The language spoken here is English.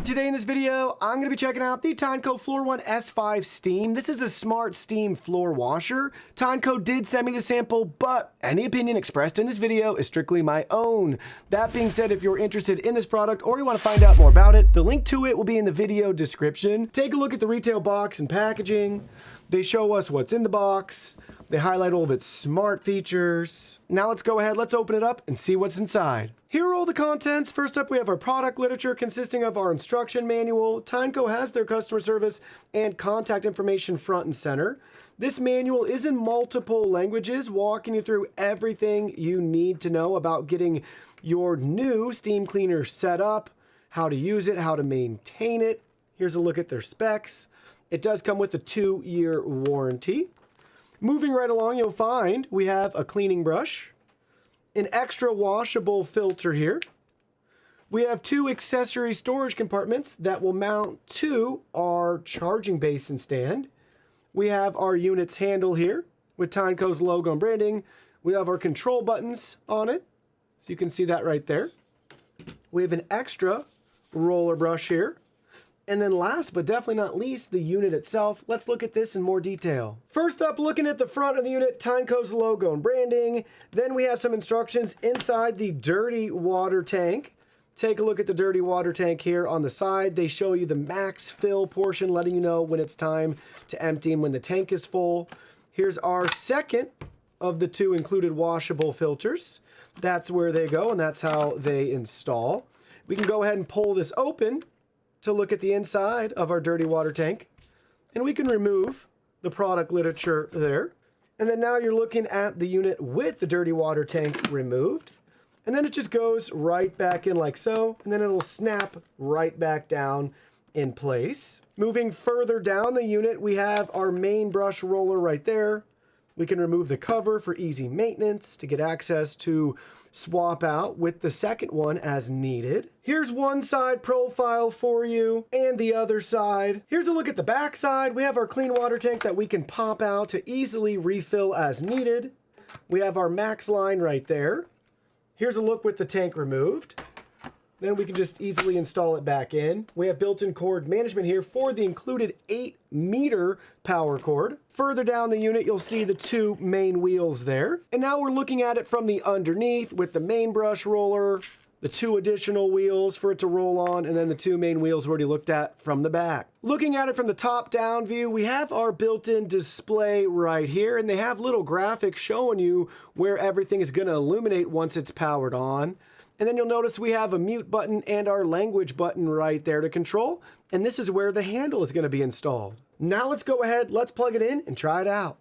Today in this video, I'm going to be checking out the Tineco FLOOR ONE S5 Steam. This is a smart steam floor washer. Tineco did send me the sample, but any opinion expressed in this video is strictly my own. That being said, if you're interested in this product or you want to find out more about it, the link to it will be in the video description. Take a look at the retail box and packaging. They show us what's in the box. They highlight all of its smart features. Now let's go ahead, let's open it up and see what's inside. Here are all the contents. First up, we have our product literature consisting of our instruction manual. Tineco has their customer service and contact information front and center. This manual is in multiple languages, walking you through everything you need to know about getting your new steam cleaner set up, how to use it, how to maintain it. Here's a look at their specs. It does come with a 2-year warranty. Moving right along, you'll find we have a cleaning brush, an extra washable filter here. We have 2 accessory storage compartments that will mount to our charging basin stand. We have our unit's handle here with Tineco's logo and branding. We have our control buttons on it, so you can see that right there. We have an extra roller brush here. And then last but definitely not least, the unit itself. Let's look at this in more detail. First up, looking at the front of the unit, Tineco's logo and branding. Then we have some instructions inside the dirty water tank. Take a look at the dirty water tank here on the side. They show you the max fill portion, letting you know when it's time to empty and when the tank is full. Here's our second of the 2 included washable filters. That's where they go, and that's how they install. We can go ahead and pull this open to look at the inside of our dirty water tank, and we can remove the product literature there. And then now you're looking at the unit with the dirty water tank removed, and then it just goes right back in like so, and then it'll snap right back down in place. Moving further down the unit, we have our main brush roller right there. We can remove the cover for easy maintenance to get access to swap out with the second one as needed. Here's one side profile for you and the other side. Here's a look at the back side. We have our clean water tank that we can pop out to easily refill as needed. We have our max line right there. Here's a look with the tank removed. Then we can just easily install it back in. We have built-in cord management here for the included 8-meter power cord. Further down the unit, you'll see the 2 main wheels there. And now we're looking at it from the underneath with the main brush roller, the 2 additional wheels for it to roll on, and then the 2 main wheels we already looked at from the back. Looking at it from the top-down view, we have our built-in display right here, and they have little graphics showing you where everything is going to illuminate once it's powered on. And then you'll notice we have a mute button and our language button right there to control. And this is where the handle is going to be installed. Now let's go ahead, let's plug it in and try it out.